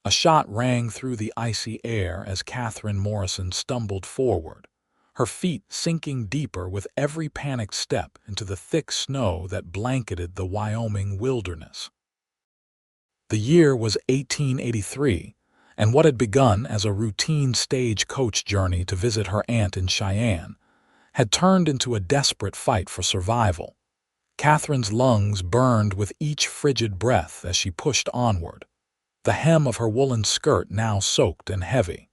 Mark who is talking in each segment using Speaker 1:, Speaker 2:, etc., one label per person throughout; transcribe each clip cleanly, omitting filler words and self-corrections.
Speaker 1: A shot rang through the icy air as Catherine Morrison stumbled forward, her feet sinking deeper with every panicked step into the thick snow that blanketed the Wyoming wilderness. The year was 1883, and what had begun as a routine stagecoach journey to visit her aunt in Cheyenne had turned into a desperate fight for survival. Catherine's lungs burned with each frigid breath as she pushed onward, the hem of her woolen skirt now soaked and heavy.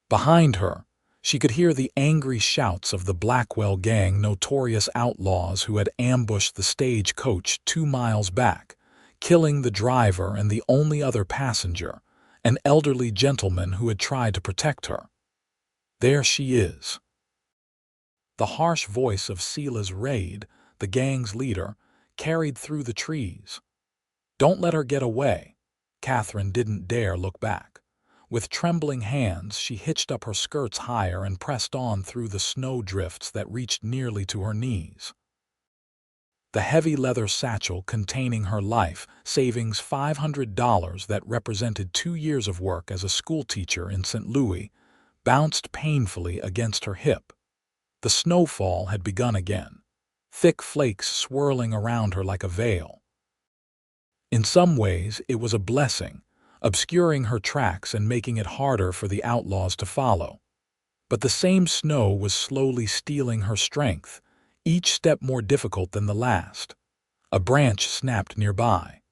Speaker 1: Behind her, she could hear the angry shouts of the Blackwell Gang, notorious outlaws who had ambushed the stagecoach 2 miles back, killing the driver and the only other passenger, an elderly gentleman who had tried to protect her. There she is. The harsh voice of Silas Raid, the gang's leader, carried through the trees. Don't let her get away. Catherine didn't dare look back. With trembling hands, she hitched up her skirts higher and pressed on through the snow drifts that reached nearly to her knees. The heavy leather satchel containing her life savings $500 that represented 2 years of work as a schoolteacher in St. Louis bounced painfully against her hip. The snowfall had begun again, thick flakes swirling around her like a veil. In some ways, it was a blessing, obscuring her tracks and making it harder for the outlaws to follow. But the same snow was slowly stealing her strength, each step more difficult than the last. A branch snapped nearby.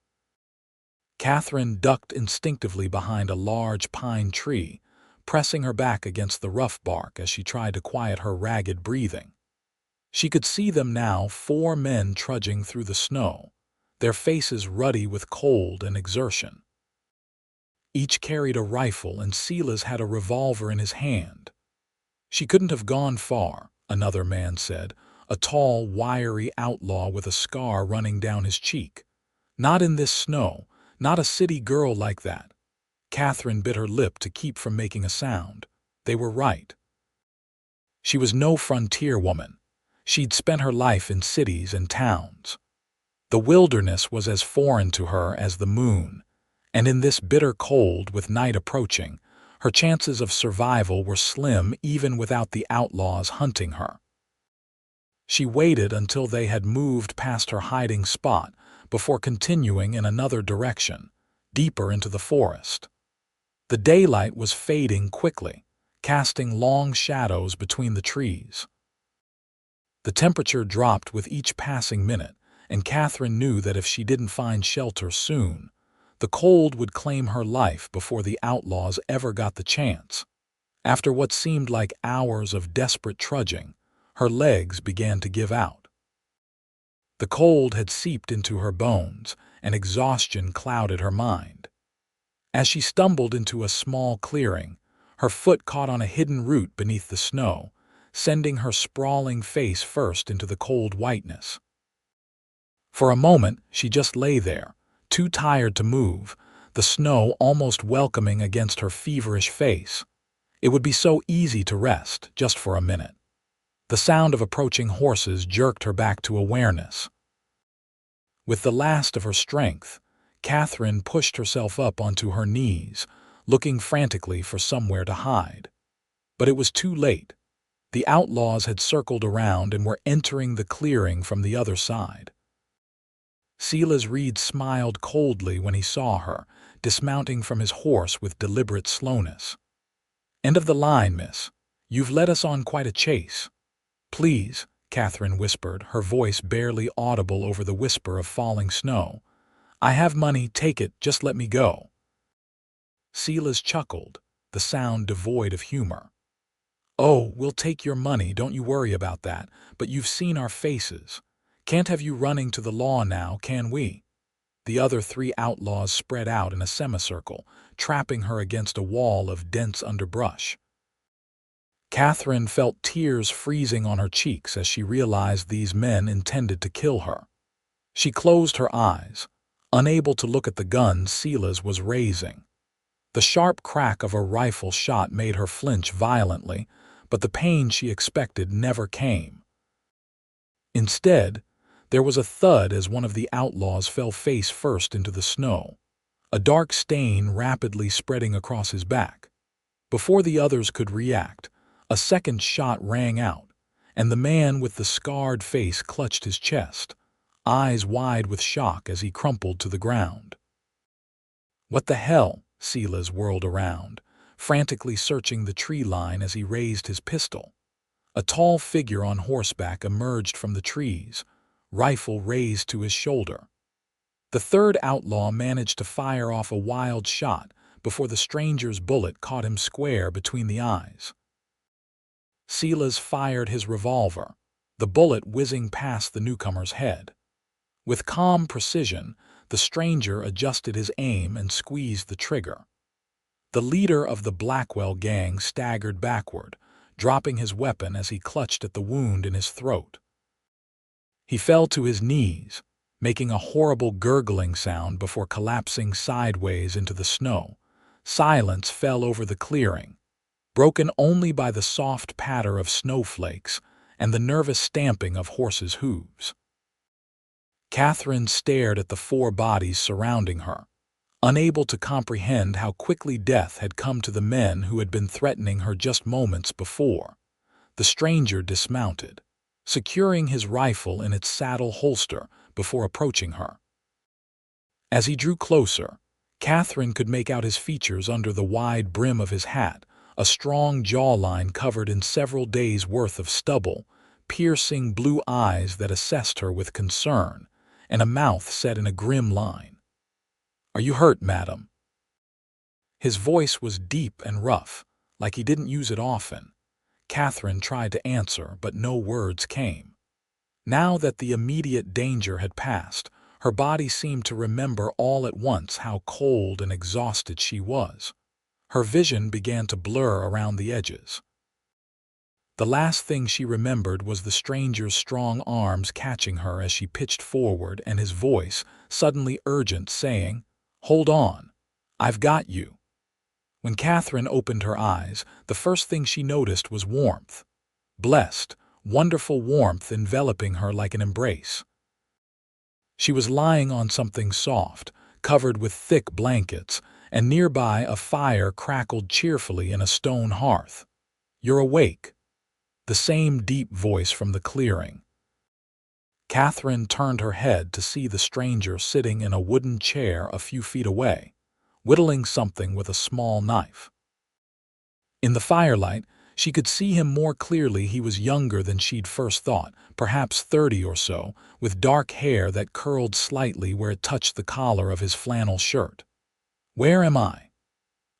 Speaker 1: Catherine ducked instinctively behind a large pine tree, pressing her back against the rough bark as she tried to quiet her ragged breathing. She could see them now, 4 men trudging through the snow, their faces ruddy with cold and exertion. Each carried a rifle, and Silas had a revolver in his hand. She couldn't have gone far, another man said, a tall, wiry outlaw with a scar running down his cheek. Not in this snow, not a city girl like that. Catherine bit her lip to keep from making a sound. They were right. She was no frontier woman. She'd spent her life in cities and towns. The wilderness was as foreign to her as the moon, and in this bitter cold, with night approaching, her chances of survival were slim even without the outlaws hunting her. She waited until they had moved past her hiding spot before continuing in another direction, deeper into the forest. The daylight was fading quickly, casting long shadows between the trees. The temperature dropped with each passing minute, and Catherine knew that if she didn't find shelter soon, the cold would claim her life before the outlaws ever got the chance. After what seemed like hours of desperate trudging, her legs began to give out. The cold had seeped into her bones, and exhaustion clouded her mind. As she stumbled into a small clearing, her foot caught on a hidden root beneath the snow, sending her sprawling face first into the cold whiteness. For a moment, she just lay there, too tired to move, the snow almost welcoming against her feverish face. It would be so easy to rest, just for a minute. The sound of approaching horses jerked her back to awareness. With the last of her strength, Catherine pushed herself up onto her knees, looking frantically for somewhere to hide. But it was too late. The outlaws had circled around and were entering the clearing from the other side. Silas Reed smiled coldly when he saw her, dismounting from his horse with deliberate slowness. "End of the line, miss. You've led us on quite a chase." "Please," Catherine whispered, her voice barely audible over the whisper of falling snow. "I have money, take it, just let me go." Silas chuckled, the sound devoid of humor. "Oh, we'll take your money, don't you worry about that, but you've seen our faces. Can't have you running to the law now, can we?" The other 3 outlaws spread out in a semicircle, trapping her against a wall of dense underbrush. Catherine felt tears freezing on her cheeks as she realized these men intended to kill her. She closed her eyes, unable to look at the gun Silas was raising. The sharp crack of a rifle shot made her flinch violently, but the pain she expected never came. Instead, there was a thud as one of the outlaws fell face first into the snow. a dark stain rapidly spreading across his back. Before the others could react, a second shot rang out, and the man with the scarred face clutched his chest, eyes wide with shock as he crumpled to the ground. "What the hell?" Silas whirled around, frantically searching the tree line as he raised his pistol. A tall figure on horseback emerged from the trees, rifle raised to his shoulder. The third outlaw managed to fire off a wild shot before the stranger's bullet caught him square between the eyes. Silas fired his revolver, the bullet whizzing past the newcomer's head. With calm precision, the stranger adjusted his aim and squeezed the trigger. The leader of the Blackwell Gang staggered backward, dropping his weapon as he clutched at the wound in his throat. He fell to his knees, making a horrible gurgling sound before collapsing sideways into the snow. Silence fell over the clearing, broken only by the soft patter of snowflakes and the nervous stamping of horses' hooves. Catherine stared at the four bodies surrounding her, unable to comprehend how quickly death had come to the men who had been threatening her just moments before. The stranger dismounted, securing his rifle in its saddle holster before approaching her. As he drew closer, Catherine could make out his features under the wide brim of his hat, a strong jawline covered in several days' worth of stubble, piercing blue eyes that assessed her with concern, and a mouth set in a grim line. "Are you hurt, madam?" His voice was deep and rough, like he didn't use it often. Catherine tried to answer, but no words came. Now that the immediate danger had passed, her body seemed to remember all at once how cold and exhausted she was. Her vision began to blur around the edges. The last thing she remembered was the stranger's strong arms catching her as she pitched forward and his voice, suddenly urgent, saying, "Hold on, I've got you." When Catherine opened her eyes, the first thing she noticed was warmth. Blessed, wonderful warmth enveloping her like an embrace. She was lying on something soft, covered with thick blankets, and nearby a fire crackled cheerfully in a stone hearth. "You're awake." The same deep voice from the clearing. Catherine turned her head to see the stranger sitting in a wooden chair a few feet away, whittling something with a small knife. In the firelight, she could see him more clearly. He was younger than she'd first thought, perhaps 30 or so, with dark hair that curled slightly where it touched the collar of his flannel shirt. "Where am I?"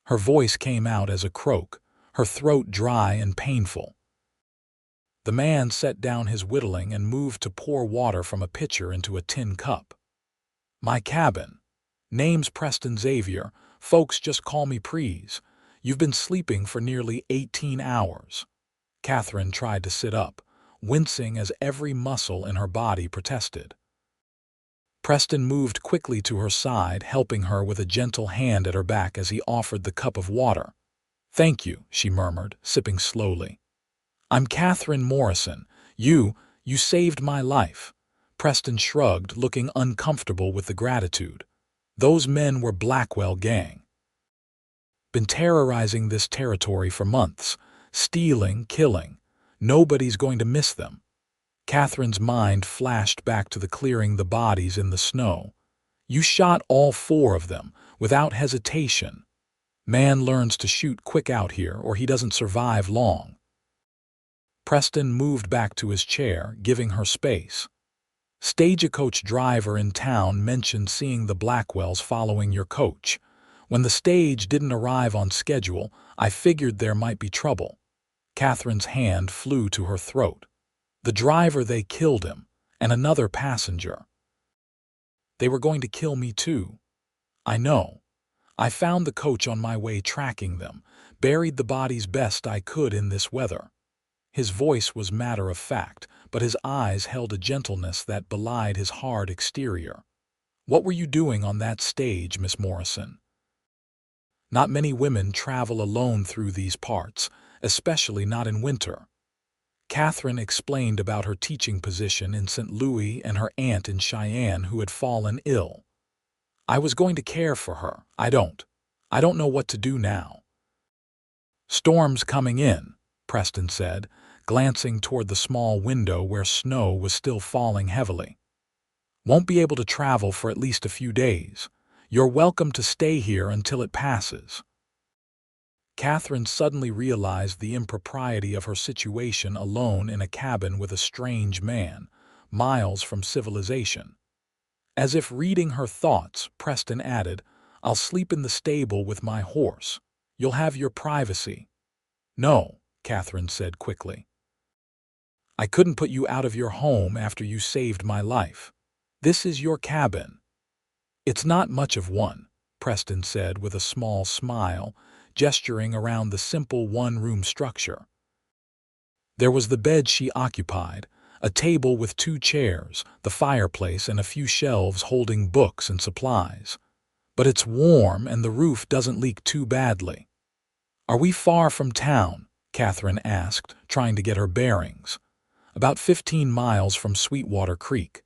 Speaker 1: Her voice came out as a croak, her throat dry and painful. The man set down his whittling and moved to pour water from a pitcher into a tin cup. "My cabin. Name's Preston Xavier. Folks just call me Prees. You've been sleeping for nearly 18 hours. Catherine tried to sit up, wincing as every muscle in her body protested. Preston moved quickly to her side, helping her with a gentle hand at her back as he offered the cup of water. "Thank you," she murmured, sipping slowly. "I'm Catherine Morrison. You saved my life." Preston shrugged, looking uncomfortable with the gratitude. "Those men were Blackwell Gang. Been terrorizing this territory for months. Stealing, killing. Nobody's going to miss them." Catherine's mind flashed back to the clearing, the bodies in the snow. "You shot all 4 of them, without hesitation. Man learns to shoot quick out here, or he doesn't survive long." Preston moved back to his chair, giving her space. "Stagecoach driver in town mentioned seeing the Blackwells following your coach. When the stage didn't arrive on schedule, I figured there might be trouble." Catherine's hand flew to her throat. "The driver, they killed him, and another passenger." "They were going to kill me too." "I know. I found the coach on my way, tracking them, buried the bodies best I could in this weather." His voice was matter-of-fact, but his eyes held a gentleness that belied his hard exterior. "What were you doing on that stage, Miss Morrison?" "Not many women travel alone through these parts, especially not in winter." Catherine explained about her teaching position in St. Louis and her aunt in Cheyenne who had fallen ill. I was going to care for her. I don't know what to do now. Storm's coming in, Preston said, glancing toward the small window where snow was still falling heavily. Won't be able to travel for at least a few days. You're welcome to stay here until it passes. Catherine suddenly realized the impropriety of her situation alone in a cabin with a strange man, miles from civilization. As if reading her thoughts, Preston added, I'll sleep in the stable with my horse. You'll have your privacy. No, Catherine said quickly. I couldn't put you out of your home after you saved my life. This is your cabin. It's not much of one, Preston said with a small smile, gesturing around the simple one-room structure. There was the bed she occupied, a table with 2 chairs, the fireplace, and a few shelves holding books and supplies. But it's warm and the roof doesn't leak too badly. Are we far from town? Catherine asked, trying to get her bearings. About 15 miles from Sweetwater Creek.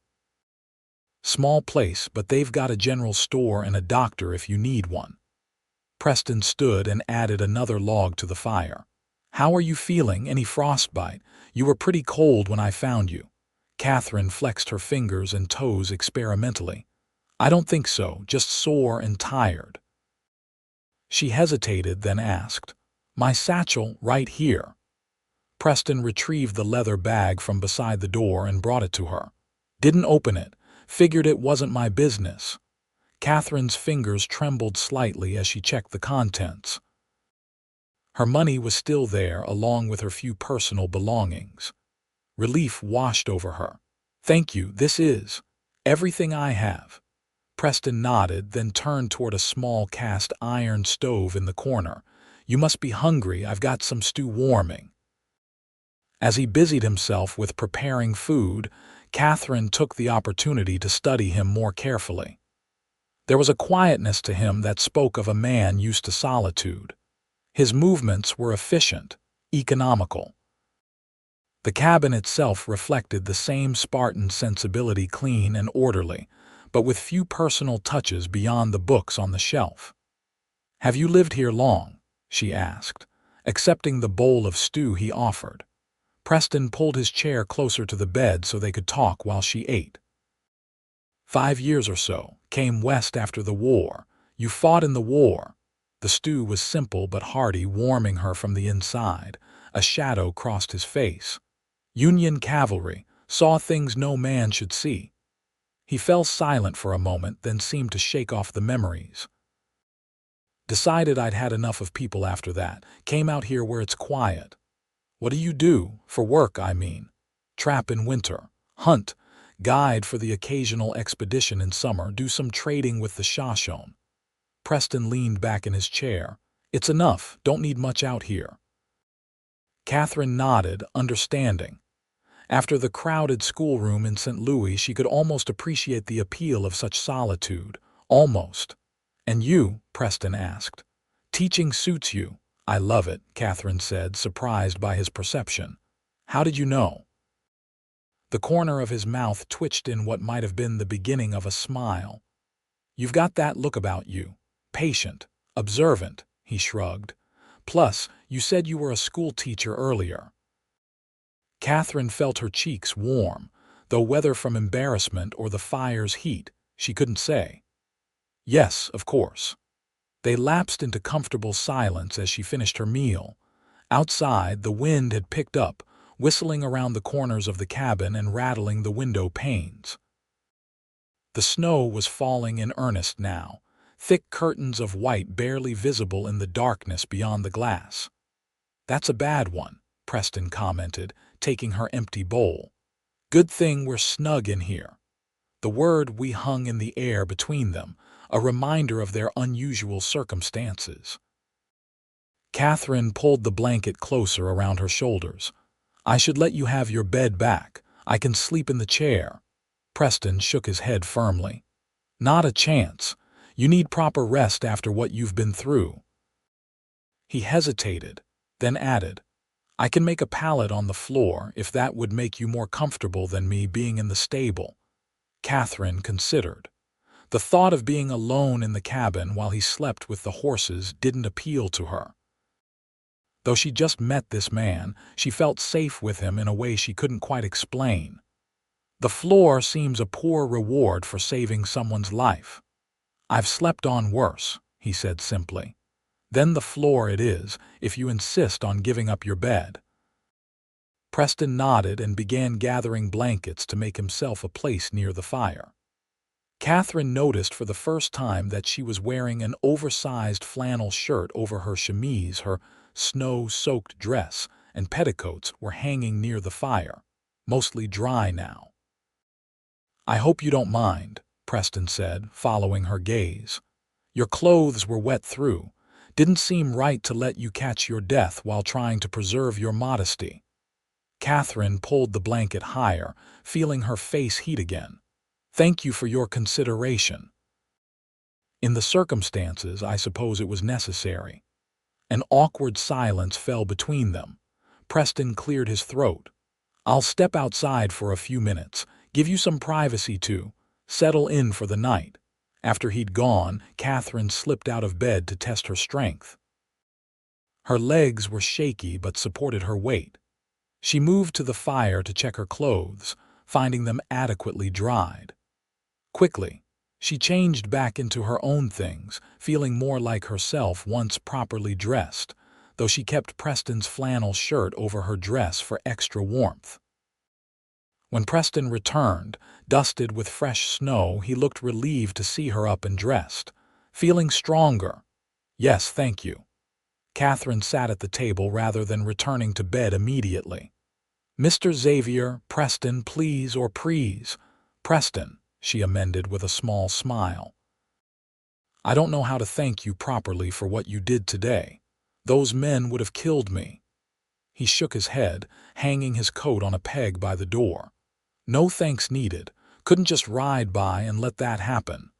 Speaker 1: Small place, but they've got a general store and a doctor if you need one. Preston stood and added another log to the fire. How are you feeling? Any frostbite? You were pretty cold when I found you. Catherine flexed her fingers and toes experimentally. I don't think so, just sore and tired. She hesitated, then asked, My satchel right here. Preston retrieved the leather bag from beside the door and brought it to her. Didn't open it. Figured it wasn't my business. Catherine's fingers trembled slightly as she checked the contents. Her money was still there, along with her few personal belongings. Relief washed over her. Thank you, this is everything I have. Preston nodded, then turned toward a small cast iron stove in the corner. You must be hungry, I've got some stew warming. As he busied himself with preparing food, Catherine took the opportunity to study him more carefully. There was a quietness to him that spoke of a man used to solitude. His movements were efficient, economical. The cabin itself reflected the same Spartan sensibility, clean and orderly, but with few personal touches beyond the books on the shelf. Have you lived here long? She asked, accepting the bowl of stew he offered. Preston pulled his chair closer to the bed so they could talk while she ate. 5 years or so. Came west after the war. You fought in the war. The stew was simple but hearty, warming her from the inside. A shadow crossed his face. Union cavalry, saw things no man should see. He fell silent for a moment, then seemed to shake off the memories. Decided I'd had enough of people after that. Came out here where it's quiet. What do you do? For work, I mean. Trap in winter. Hunt. Guide for the occasional expedition in summer. Do some trading with the Shoshone. Preston leaned back in his chair. It's enough. Don't need much out here. Catherine nodded, understanding. After the crowded schoolroom in St. Louis, she could almost appreciate the appeal of such solitude. Almost. And you? Preston asked. Teaching suits you. I love it, Catherine said, surprised by his perception. How did you know? The corner of his mouth twitched in what might have been the beginning of a smile. You've got that look about you. Patient, observant, he shrugged. Plus, you said you were a schoolteacher earlier. Catherine felt her cheeks warm, though whether from embarrassment or the fire's heat, she couldn't say. Yes, of course. They lapsed into comfortable silence as she finished her meal. Outside, the wind had picked up, whistling around the corners of the cabin and rattling the window panes. The snow was falling in earnest now, thick curtains of white barely visible in the darkness beyond the glass. That's a bad one, Preston commented, taking her empty bowl. Good thing we're snug in here. The word "we" hung in the air between them, a reminder of their unusual circumstances. Catherine pulled the blanket closer around her shoulders. I should let you have your bed back. I can sleep in the chair. Preston shook his head firmly. Not a chance. You need proper rest after what you've been through. He hesitated, then added, I can make a pallet on the floor if that would make you more comfortable than me being in the stable. Catherine considered. The thought of being alone in the cabin while he slept with the horses didn't appeal to her. Though she just met this man, she felt safe with him in a way she couldn't quite explain. The floor seems a poor reward for saving someone's life. I've slept on worse, he said simply. Then the floor it is, if you insist on giving up your bed. Preston nodded and began gathering blankets to make himself a place near the fire. Catherine noticed for the first time that she was wearing an oversized flannel shirt over her chemise. Her snow-soaked dress and petticoats were hanging near the fire, mostly dry now. "I hope you don't mind," Preston said, following her gaze. "Your clothes were wet through. Didn't seem right to let you catch your death while trying to preserve your modesty." Catherine pulled the blanket higher, feeling her face heat again. "Thank you for your consideration. In the circumstances, I suppose it was necessary." An awkward silence fell between them. Preston cleared his throat. "I'll step outside for a few minutes, give you some privacy to settle in for the night." After he'd gone, Catherine slipped out of bed to test her strength. Her legs were shaky but supported her weight. She moved to the fire to check her clothes, finding them adequately dried. Quickly, she changed back into her own things, feeling more like herself once properly dressed, though she kept Preston's flannel shirt over her dress for extra warmth. When Preston returned, dusted with fresh snow, he looked relieved to see her up and dressed. "Feeling stronger?" "Yes, thank you." Catherine sat at the table rather than returning to bed immediately. "Mr. Xavier, Preston, please, or please." "Preston," she amended with a small smile. "I don't know how to thank you properly for what you did today. Those men would have killed me." He shook his head, hanging his coat on a peg by the door. "No thanks needed. Couldn't just ride by and let that happen."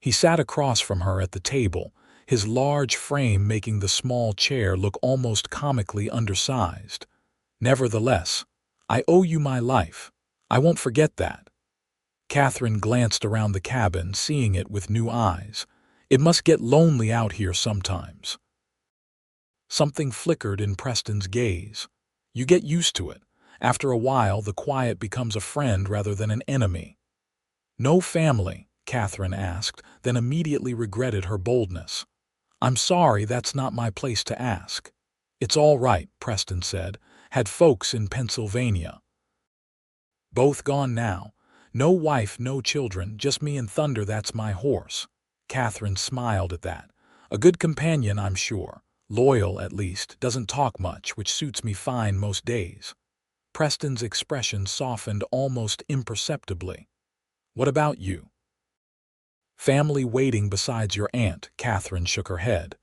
Speaker 1: He sat across from her at the table, his large frame making the small chair look almost comically undersized. "Nevertheless, I owe you my life. I won't forget that." Catherine glanced around the cabin, seeing it with new eyes. "It must get lonely out here sometimes." Something flickered in Preston's gaze. "You get used to it. After a while, the quiet becomes a friend rather than an enemy." "No family?" Catherine asked, then immediately regretted her boldness. "I'm sorry, that's not my place to ask." "It's all right," Preston said. "Had folks in Pennsylvania." "Both gone now. No wife, no children, just me and Thunder, that's my horse." Catherine smiled at that. "A good companion, I'm sure. Loyal, at least, doesn't talk much, which suits me fine most days." Preston's expression softened almost imperceptibly. "What about you?" "Family waiting besides your aunt," Catherine shook her head.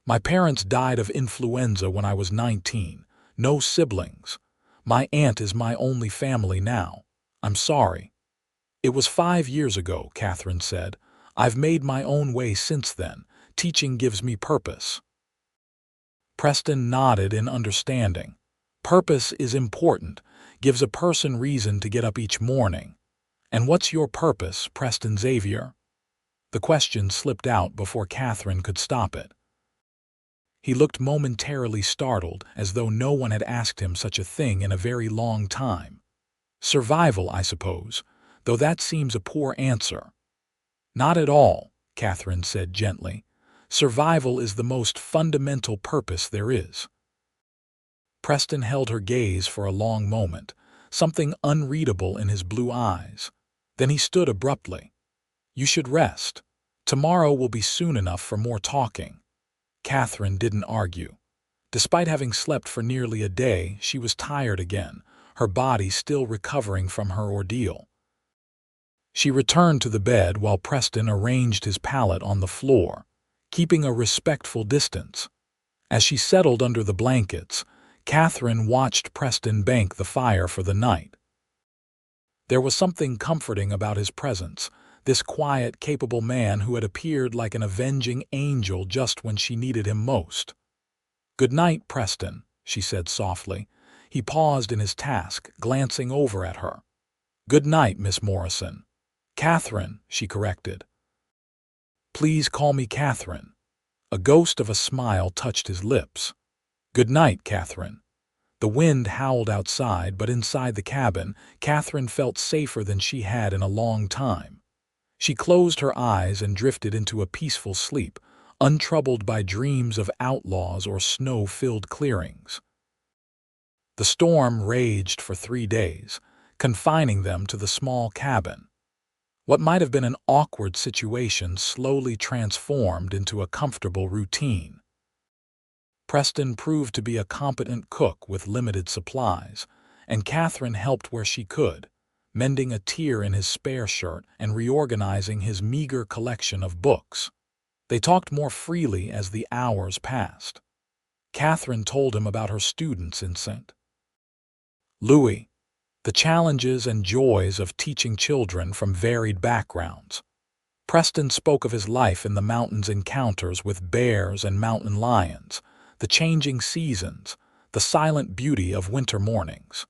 Speaker 1: "My parents died of influenza when I was 19. No siblings. My aunt is my only family now. I'm sorry." "It was 5 years ago," Catherine said. "I've made my own way since then. Teaching gives me purpose." Preston nodded in understanding. "Purpose is important, gives a person reason to get up each morning." "And what's your purpose, Preston Xavier?" The question slipped out before Catherine could stop it. He looked momentarily startled, as though no one had asked him such a thing in a very long time. "Survival, I suppose, though that seems a poor answer." "Not at all," Catherine said gently. "Survival is the most fundamental purpose there is." Preston held her gaze for a long moment, something unreadable in his blue eyes. Then he stood abruptly. "You should rest. Tomorrow will be soon enough for more talking." Catherine didn't argue. Despite having slept for nearly a day, she was tired again, her body still recovering from her ordeal. She returned to the bed while Preston arranged his pallet on the floor, keeping a respectful distance. As she settled under the blankets, Catherine watched Preston bank the fire for the night. There was something comforting about his presence, this quiet, capable man who had appeared like an avenging angel just when she needed him most. "Good night, Preston," she said softly. He paused in his task, glancing over at her. "Good night, Miss Morrison." Catherine, she corrected. Please call me Catherine. A ghost of a smile touched his lips. Good night, Catherine. The wind howled outside, but inside the cabin, Catherine felt safer than she had in a long time. She closed her eyes and drifted into a peaceful sleep, untroubled by dreams of outlaws or snow-filled clearings. The storm raged for 3 days, confining them to the small cabin. What might have been an awkward situation slowly transformed into a comfortable routine. Preston proved to be a competent cook with limited supplies, and Catherine helped where she could, mending a tear in his spare shirt and reorganizing his meager collection of books. They talked more freely as the hours passed. Catherine told him about her students in St. Louis, the challenges and joys of teaching children from varied backgrounds. Preston spoke of his life in the mountains, encounters with bears and mountain lions, the changing seasons, the silent beauty of winter mornings.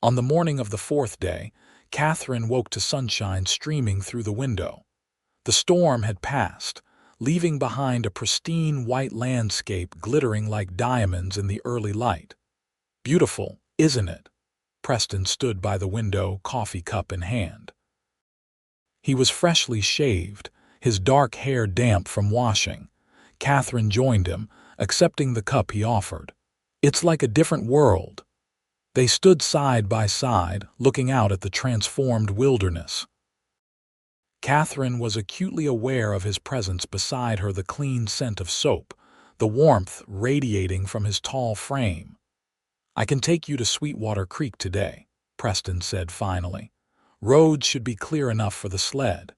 Speaker 1: On the morning of the 4th day, Catherine woke to sunshine streaming through the window. The storm had passed, leaving behind a pristine white landscape glittering like diamonds in the early light. Beautiful, isn't it? Preston stood by the window, coffee cup in hand. He was freshly shaved, his dark hair damp from washing. Catherine joined him, accepting the cup he offered. It's like a different world. They stood side by side, looking out at the transformed wilderness. Catherine was acutely aware of his presence beside her, the clean scent of soap, the warmth radiating from his tall frame. I can take you to Sweetwater Creek today, Preston said finally. Roads should be clear enough for the sled.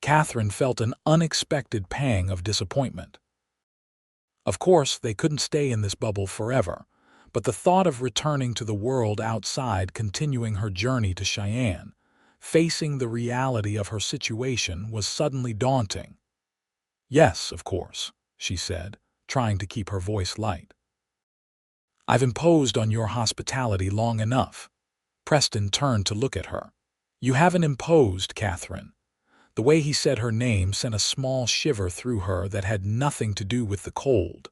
Speaker 1: Catherine felt an unexpected pang of disappointment. Of course, they couldn't stay in this bubble forever, but the thought of returning to the world outside, continuing her journey to Cheyenne, facing the reality of her situation, was suddenly daunting. Yes, of course, she said, trying to keep her voice light. I've imposed on your hospitality long enough. Preston turned to look at her. You haven't imposed, Catherine. The way he said her name sent a small shiver through her that had nothing to do with the cold.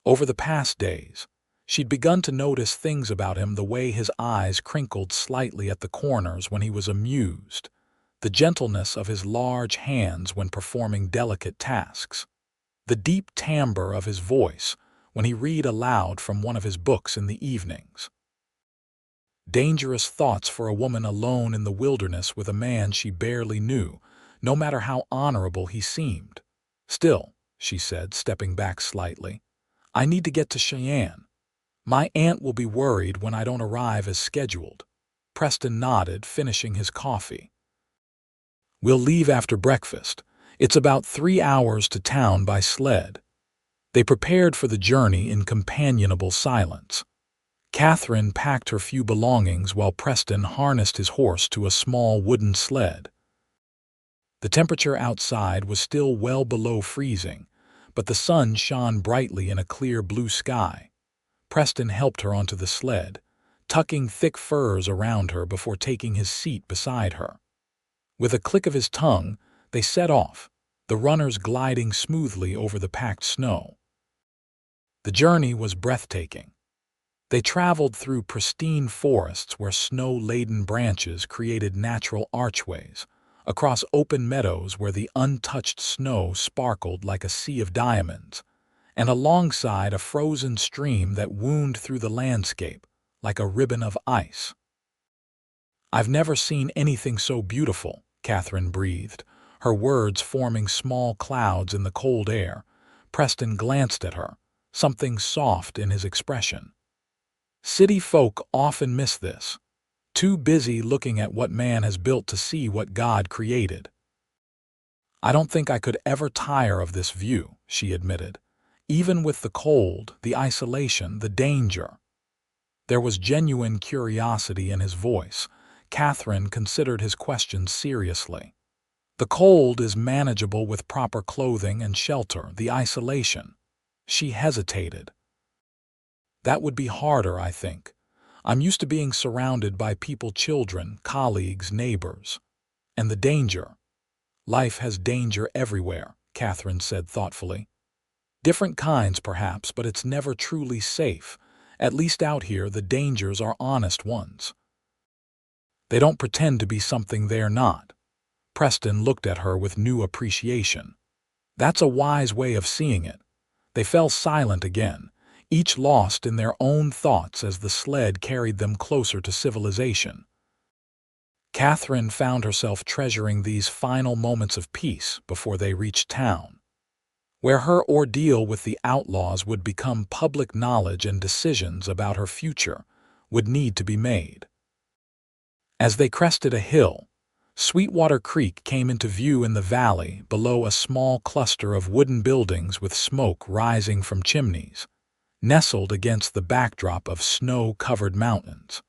Speaker 1: Over the past days, she'd begun to notice things about him: the way his eyes crinkled slightly at the corners when he was amused, the gentleness of his large hands when performing delicate tasks, the deep timbre of his voice when he read aloud from one of his books in the evenings. Dangerous thoughts for a woman alone in the wilderness with a man she barely knew, no matter how honorable he seemed. Still, she said, stepping back slightly, I need to get to Cheyenne. My aunt will be worried when I don't arrive as scheduled. Preston nodded, finishing his coffee. We'll leave after breakfast. It's about 3 hours to town by sled. They prepared for the journey in companionable silence. Catherine packed her few belongings while Preston harnessed his horse to a small wooden sled. The temperature outside was still well below freezing, but the sun shone brightly in a clear blue sky. Preston helped her onto the sled, tucking thick furs around her before taking his seat beside her. With a click of his tongue, they set off, the runners gliding smoothly over the packed snow. The journey was breathtaking. They traveled through pristine forests where snow-laden branches created natural archways, across open meadows where the untouched snow sparkled like a sea of diamonds, and alongside a frozen stream that wound through the landscape like a ribbon of ice. I've never seen anything so beautiful, Catherine breathed, her words forming small clouds in the cold air. Preston glanced at her, something soft in his expression. City folk often miss this, too busy looking at what man has built to see what God created. I don't think I could ever tire of this view, she admitted, even with the cold, the isolation, the danger. There was genuine curiosity in his voice. Catherine considered his question seriously. The cold is manageable with proper clothing and shelter, the isolation. She hesitated. That would be harder, I think. I'm used to being surrounded by people, children, colleagues, neighbors. And the danger. Life has danger everywhere, Catherine said thoughtfully. Different kinds, perhaps, but it's never truly safe. At least out here, the dangers are honest ones. They don't pretend to be something they're not. Preston looked at her with new appreciation. That's a wise way of seeing it. They fell silent again, each lost in their own thoughts as the sled carried them closer to civilization. Catherine found herself treasuring these final moments of peace before they reached town, where her ordeal with the outlaws would become public knowledge and decisions about her future would need to be made. As they crested a hill, Sweetwater Creek came into view in the valley below, a small cluster of wooden buildings with smoke rising from chimneys, nestled against the backdrop of snow-covered mountains.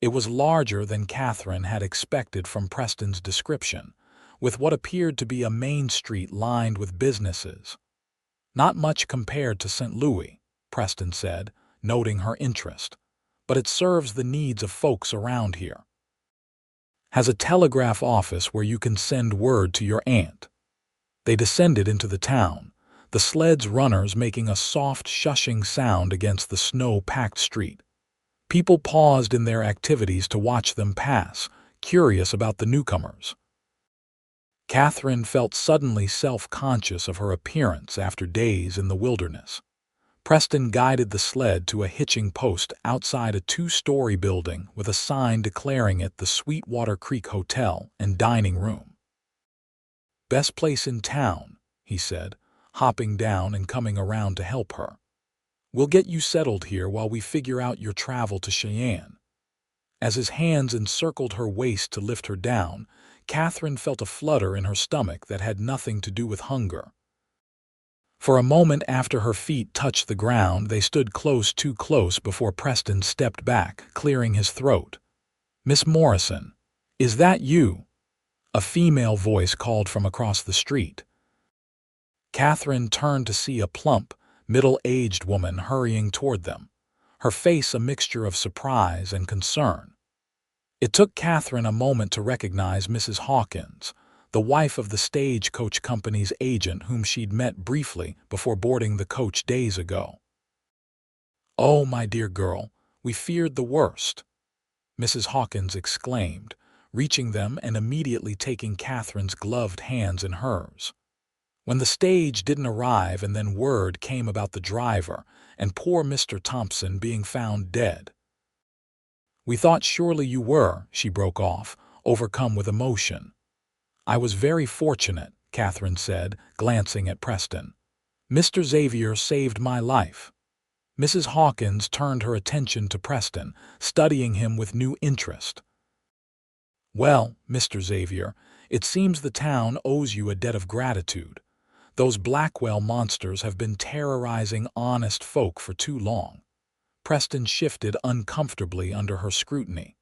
Speaker 1: It was larger than Catherine had expected from Preston's description, with what appeared to be a main street lined with businesses. Not much compared to St. Louis, Preston said, noting her interest, but it serves the needs of folks around here. Has a telegraph office where you can send word to your aunt. They descended into the town, the sled's runners making a soft shushing sound against the snow-packed street. People paused in their activities to watch them pass, curious about the newcomers. Catherine felt suddenly self-conscious of her appearance after days in the wilderness. Preston guided the sled to a hitching post outside a 2-story building with a sign declaring it the Sweetwater Creek Hotel and Dining Room. "Best place in town," he said, hopping down and coming around to help her. "We'll get you settled here while we figure out your travel to Cheyenne." As his hands encircled her waist to lift her down, Catherine felt a flutter in her stomach that had nothing to do with hunger. For a moment after her feet touched the ground, they stood too close before Preston stepped back, clearing his throat. "Miss Morrison, is that you?" A female voice called from across the street. Catherine turned to see a plump, middle-aged woman hurrying toward them, her face a mixture of surprise and concern. It took Catherine a moment to recognize Mrs. Hawkins, the wife of the stagecoach company's agent whom she'd met briefly before boarding the coach days ago. "Oh, my dear girl, we feared the worst," Mrs. Hawkins exclaimed, reaching them and immediately taking Catherine's gloved hands in hers. "When the stage didn't arrive and then word came about the driver and poor Mr. Thompson being found dead. We thought surely you were," she broke off, overcome with emotion. "I was very fortunate," Catherine said, glancing at Preston. "Mr. Xavier saved my life." Mrs. Hawkins turned her attention to Preston, studying him with new interest. "Well, Mr. Xavier, it seems the town owes you a debt of gratitude. Those Blackwell monsters have been terrorizing honest folk for too long." Preston shifted uncomfortably under her scrutiny.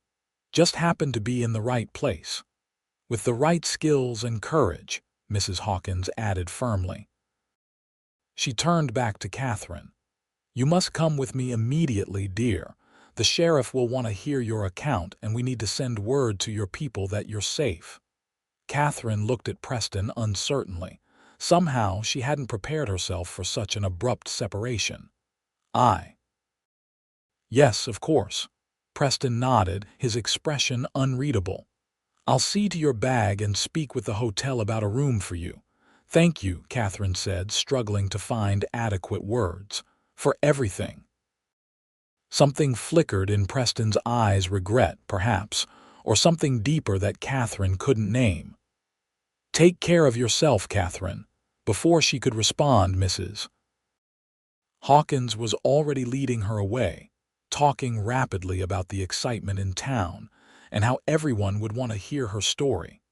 Speaker 1: "Just happened to be in the right place. With the right skills and courage," Mrs. Hawkins added firmly. She turned back to Catherine. "You must come with me immediately, dear. The sheriff will want to hear your account, and we need to send word to your people that you're safe." Catherine looked at Preston uncertainly. Somehow she hadn't prepared herself for such an abrupt separation. "Yes, of course." Preston nodded, his expression unreadable. "I'll see to your bag and speak with the hotel about a room for you." "Thank you," Catherine said, struggling to find adequate words. "For everything." Something flickered in Preston's eyes, regret, perhaps, or something deeper that Catherine couldn't name. "Take care of yourself, Catherine." Before she could respond, Mrs. Hawkins was already leading her away, talking rapidly about the excitement in town and how everyone would want to hear her story.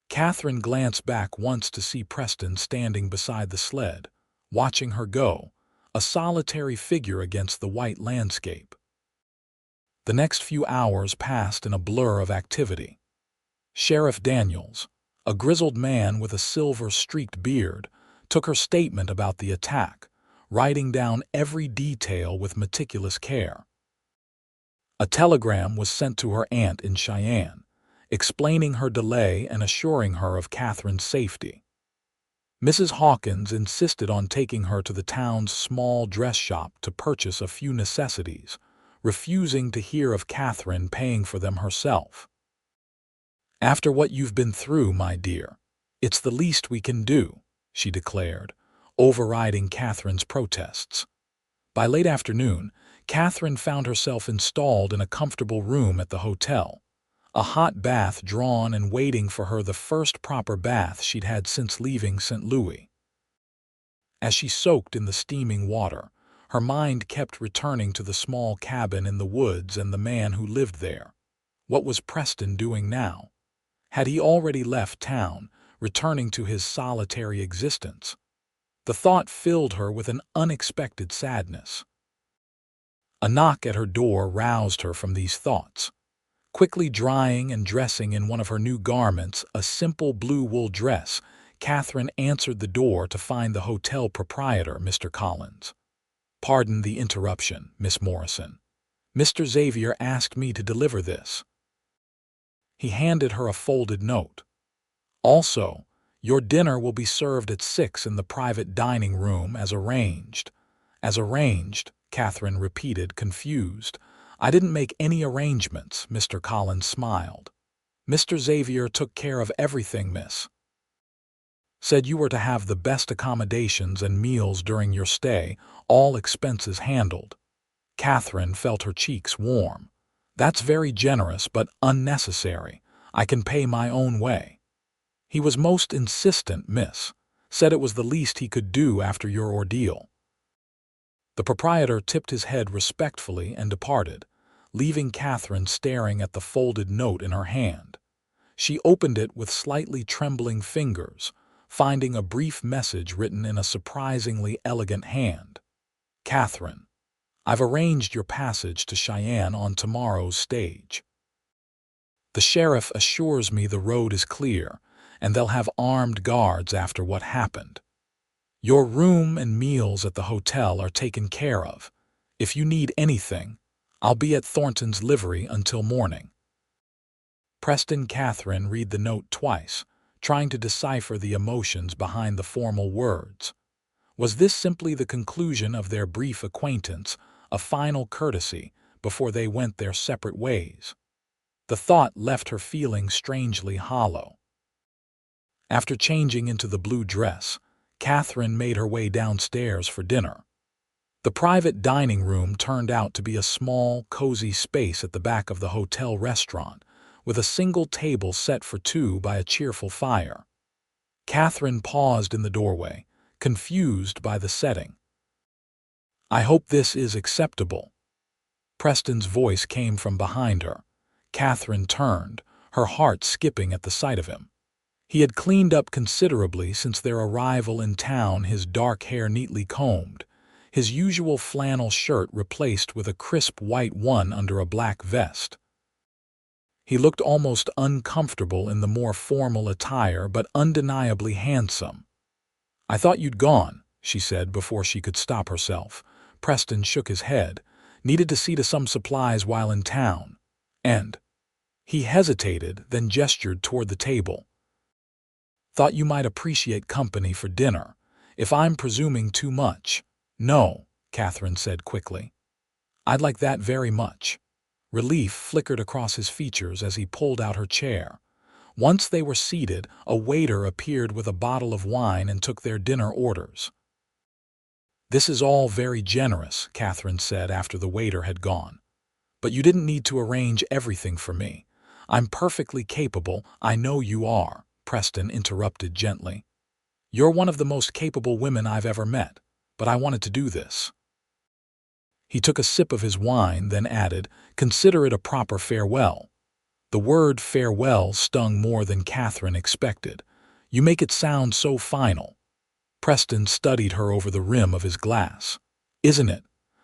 Speaker 1: Catherine glanced back once to see Preston standing beside the sled, watching her go, a solitary figure against the white landscape. The next few hours passed in a blur of activity. Sheriff Daniels, a grizzled man with a silver-streaked beard, took her statement about the attack, writing down every detail with meticulous care. A telegram was sent to her aunt in Cheyenne, explaining her delay and assuring her of Catherine's safety. Mrs. Hawkins insisted on taking her to the town's small dress shop to purchase a few necessities, refusing to hear of Catherine paying for them herself. "After what you've been through, my dear, it's the least we can do," she declared, overriding Catherine's protests. By late afternoon, Catherine found herself installed in a comfortable room at the hotel, a hot bath drawn and waiting for her, the first proper bath she'd had since leaving St. Louis. As she soaked in the steaming water, her mind kept returning to the small cabin in the woods and the man who lived there. What was Preston doing now? Had he already left town, returning to his solitary existence? The thought filled her with an unexpected sadness. A knock at her door roused her from these thoughts. Quickly drying and dressing in one of her new garments, a simple blue wool dress, Catherine answered the door to find the hotel proprietor, Mr. Collins. "Pardon the interruption, Miss Morrison. Mr. Xavier asked me to deliver this." He handed her a folded note. "Also, your dinner will be served at 6 in the private dining room as arranged." "As arranged," Catherine repeated, confused. "I didn't make any arrangements," Mr. Collins smiled. "Mr. Xavier took care of everything, miss. Said you were to have the best accommodations and meals during your stay, all expenses handled." Catherine felt her cheeks warm. "That's very generous, but unnecessary. I can pay my own way." "He was most insistent, miss. Said it was the least he could do after your ordeal." The proprietor tipped his head respectfully and departed, leaving Catherine staring at the folded note in her hand. She opened it with slightly trembling fingers, finding a brief message written in a surprisingly elegant hand. "Catherine, I've arranged your passage to Cheyenne on tomorrow's stage. The sheriff assures me the road is clear, and they'll have armed guards after what happened. Your room and meals at the hotel are taken care of. If you need anything, I'll be at Thornton's livery until morning." Preston Catherine read the note twice, trying to decipher the emotions behind the formal words. Was this simply the conclusion of their brief acquaintance, a final courtesy, before they went their separate ways? The thought left her feeling strangely hollow. After changing into the blue dress, Catherine made her way downstairs for dinner. The private dining room turned out to be a small, cozy space at the back of the hotel restaurant, with a single table set for two by a cheerful fire. Catherine paused in the doorway, confused by the setting. "I hope this is acceptable." Preston's voice came from behind her. Catherine turned, her heart skipping at the sight of him. He had cleaned up considerably since their arrival in town, his dark hair neatly combed, his usual flannel shirt replaced with a crisp white one under a black vest. He looked almost uncomfortable in the more formal attire, but undeniably handsome. "I thought you'd gone," she said before she could stop herself. Preston shook his head. "Needed to see to some supplies while in town. And—" he hesitated, then gestured toward the table. "Thought you might appreciate company for dinner. If I'm presuming too much—" "No," Catherine said quickly. "I'd like that very much." Relief flickered across his features as he pulled out her chair. Once they were seated, a waiter appeared with a bottle of wine and took their dinner orders. "This is all very generous," Catherine said after the waiter had gone. "But you didn't need to arrange everything for me. I'm perfectly capable." "I know you are," Preston interrupted gently. "You're one of the most capable women I've ever met, but I wanted to do this." He took a sip of his wine, then added, "Consider it a proper farewell." The word farewell stung more than Catherine expected. "You make it sound so final." Preston studied her over the rim of his glass. "Isn't it?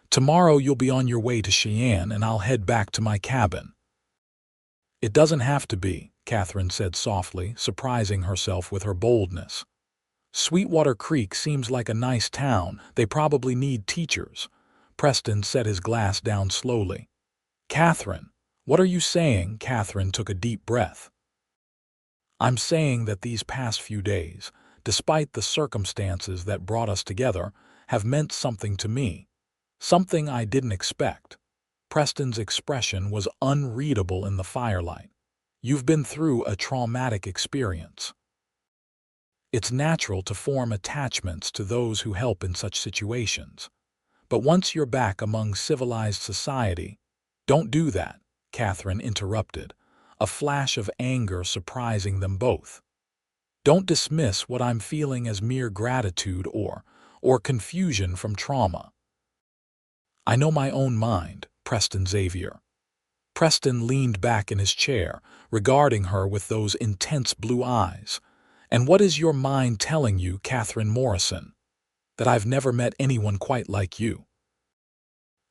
Speaker 1: Tomorrow you'll be on your way to Cheyenne and I'll head back to my cabin." "It doesn't have to be," Catherine said softly, surprising herself with her boldness. "Sweetwater Creek seems like a nice town. They probably need teachers." Preston set his glass down slowly. Catherine, what are you saying? Catherine took a deep breath. I'm saying that these past few days, despite the circumstances that brought us together, have meant something to me. Something I didn't expect. Preston's expression was unreadable in the firelight. You've been through a traumatic experience. It's natural to form attachments to those who help in such situations. But once you're back among civilized society, don't do that, Catherine interrupted, a flash of anger surprising them both. Don't dismiss what I'm feeling as mere gratitude or confusion from trauma. I know my own mind, Preston Xavier. Preston leaned back in his chair, regarding her with those intense blue eyes. And what is your mind telling you, Catherine Morrison? That I've never met anyone quite like you.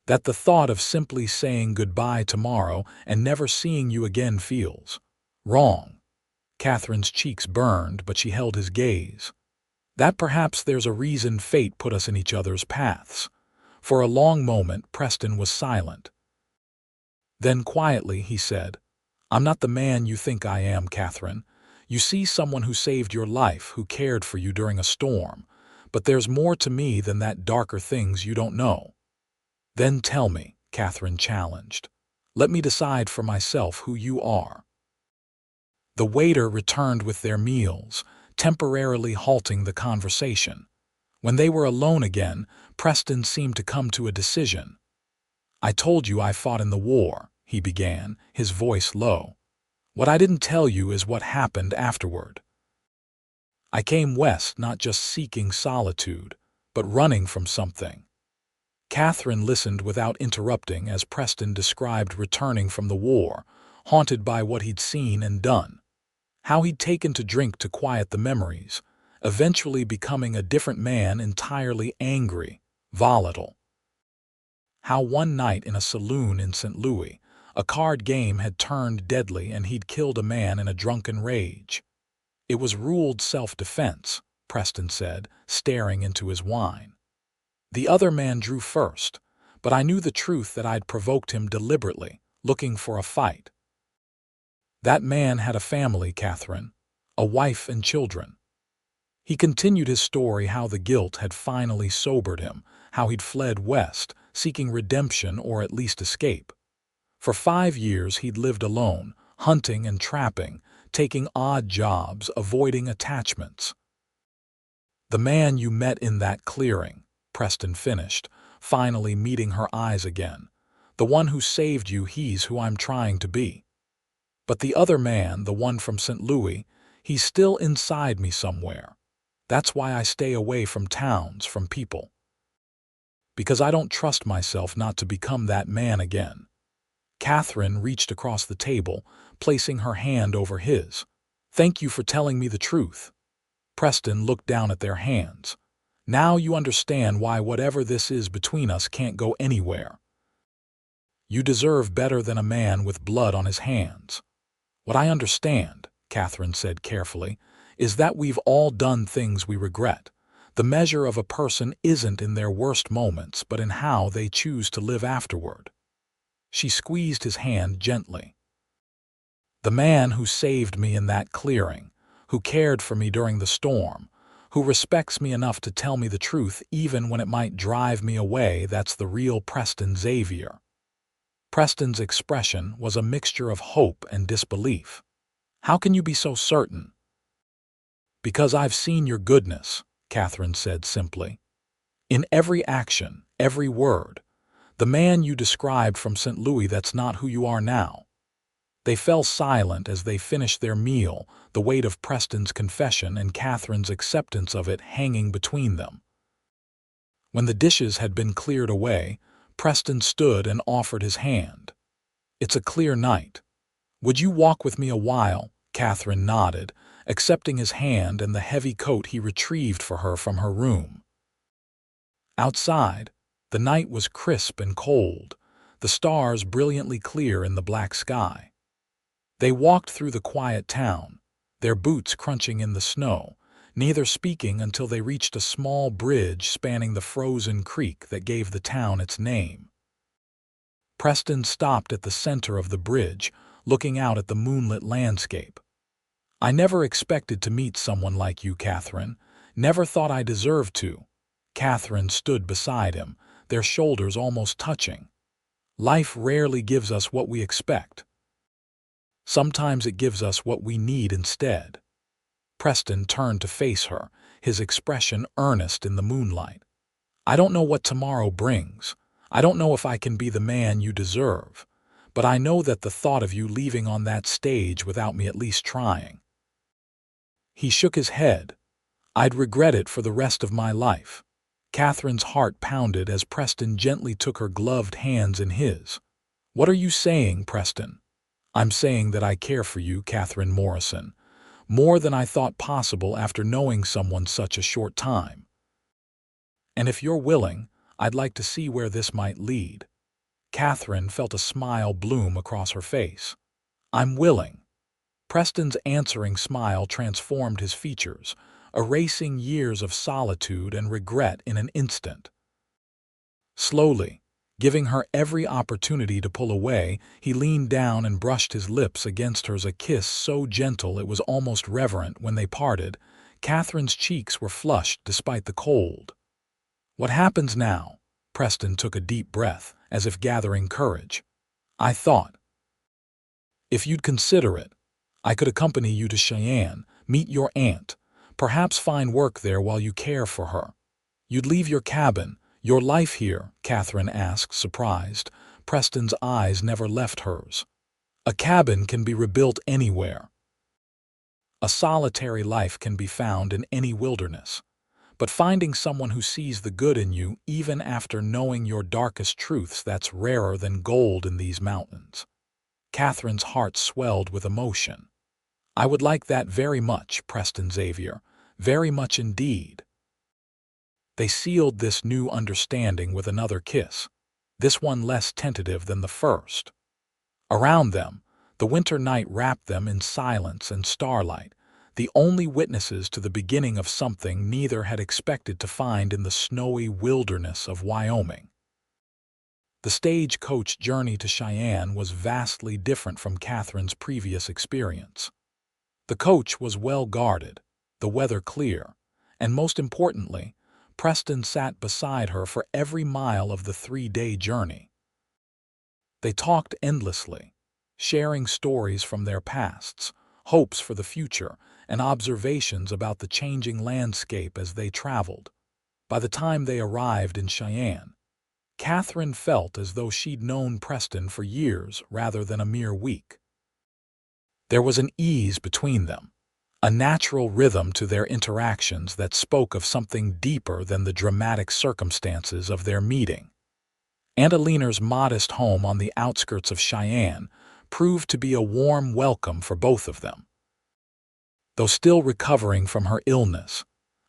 Speaker 1: That the thought of simply saying goodbye tomorrow and never seeing you again feels wrong. Catherine's cheeks burned, but she held his gaze. That perhaps there's a reason fate put us in each other's paths. For a long moment, Preston was silent. Then quietly he said, I'm not the man you think I am, Catherine. You see someone who saved your life, who cared for you during a storm. But there's more to me than that, darker things you don't know. Then tell me, Catherine challenged. Let me decide for myself who you are. The waiter returned with their meals, temporarily halting the conversation. When they were alone again, Preston seemed to come to a decision. I told you I fought in the war, he began, his voice low. What I didn't tell you is what happened afterward. I came west not just seeking solitude, but running from something. Catherine listened without interrupting as Preston described returning from the war, haunted by what he'd seen and done. How he'd taken to drink to quiet the memories, eventually becoming a different man, entirely angry, volatile. How one night in a saloon in St. Louis, a card game had turned deadly and he'd killed a man in a drunken rage. It was ruled self-defense, Preston said, staring into his wine. The other man drew first, but I knew the truth that I'd provoked him deliberately, looking for a fight. That man had a family, Catherine, a wife and children. He continued his story, how the guilt had finally sobered him, how he'd fled west, seeking redemption or at least escape. For 5 years he'd lived alone, hunting and trapping, taking odd jobs, avoiding attachments. The man you met in that clearing, Preston finished, finally meeting her eyes again. The one who saved you, he's who I'm trying to be. But the other man, the one from St. Louis, he's still inside me somewhere. That's why I stay away from towns, from people. Because I don't trust myself not to become that man again. Catherine reached across the table, placing her hand over his. Thank you for telling me the truth. Preston looked down at their hands. Now you understand why whatever this is between us can't go anywhere. You deserve better than a man with blood on his hands. What I understand, Catherine said carefully, is that we've all done things we regret. The measure of a person isn't in their worst moments, but in how they choose to live afterward. She squeezed his hand gently. The man who saved me in that clearing, who cared for me during the storm, who respects me enough to tell me the truth even when it might drive me away, that's the real Preston Xavier. Preston's expression was a mixture of hope and disbelief. How can you be so certain? Because I've seen your goodness, Catherine said simply. In every action, every word. The man you described from St. Louis, that's not who you are now. They fell silent as they finished their meal, the weight of Preston's confession and Catherine's acceptance of it hanging between them. When the dishes had been cleared away, Preston stood and offered his hand. It's a clear night. Would you walk with me a while? Catherine nodded, accepting his hand and the heavy coat he retrieved for her from her room. Outside, the night was crisp and cold, the stars brilliantly clear in the black sky. They walked through the quiet town, their boots crunching in the snow, neither speaking until they reached a small bridge spanning the frozen creek that gave the town its name. Preston stopped at the center of the bridge, looking out at the moonlit landscape. "I never expected to meet someone like you, Catherine. Never thought I deserved to." Catherine stood beside him, their shoulders almost touching. "Life rarely gives us what we expect. Sometimes it gives us what we need instead." Preston turned to face her, his expression earnest in the moonlight. "I don't know what tomorrow brings. I don't know if I can be the man you deserve. But I know that the thought of you leaving on that stage without me at least trying." He shook his head. "I'd regret it for the rest of my life." Catherine's heart pounded as Preston gently took her gloved hands in his. "What are you saying, Preston?" "I'm saying that I care for you, Catherine Morrison, more than I thought possible after knowing someone such a short time. And if you're willing, I'd like to see where this might lead." Catherine felt a smile bloom across her face. "I'm willing." Preston's answering smile transformed his features, erasing years of solitude and regret in an instant. Slowly, giving her every opportunity to pull away, he leaned down and brushed his lips against hers, a kiss so gentle it was almost reverent. When they parted, Catherine's cheeks were flushed despite the cold. "What happens now?" Preston took a deep breath, as if gathering courage. "I thought, if you'd consider it, I could accompany you to Cheyenne, meet your aunt, perhaps find work there while you care for her. You'd leave your cabin, your life here?" Catherine asked, surprised. Preston's eyes never left hers. "A cabin can be rebuilt anywhere. A solitary life can be found in any wilderness. But finding someone who sees the good in you even after knowing your darkest truths, that's rarer than gold in these mountains." Catherine's heart swelled with emotion. "I would like that very much, Preston Xavier, very much indeed." They sealed this new understanding with another kiss, this one less tentative than the first. Around them, the winter night wrapped them in silence and starlight, the only witnesses to the beginning of something neither had expected to find in the snowy wilderness of Wyoming. The stagecoach journey to Cheyenne was vastly different from Catherine's previous experience. The coach was well guarded, the weather clear, and most importantly, Preston sat beside her for every mile of the 3-day journey. They talked endlessly, sharing stories from their pasts, hopes for the future, and observations about the changing landscape as they traveled. By the time they arrived in Cheyenne, Catherine felt as though she'd known Preston for years rather than a mere week. There was an ease between them, a natural rhythm to their interactions that spoke of something deeper than the dramatic circumstances of their meeting. Aunt Alina's modest home on the outskirts of Cheyenne proved to be a warm welcome for both of them. Though still recovering from her illness,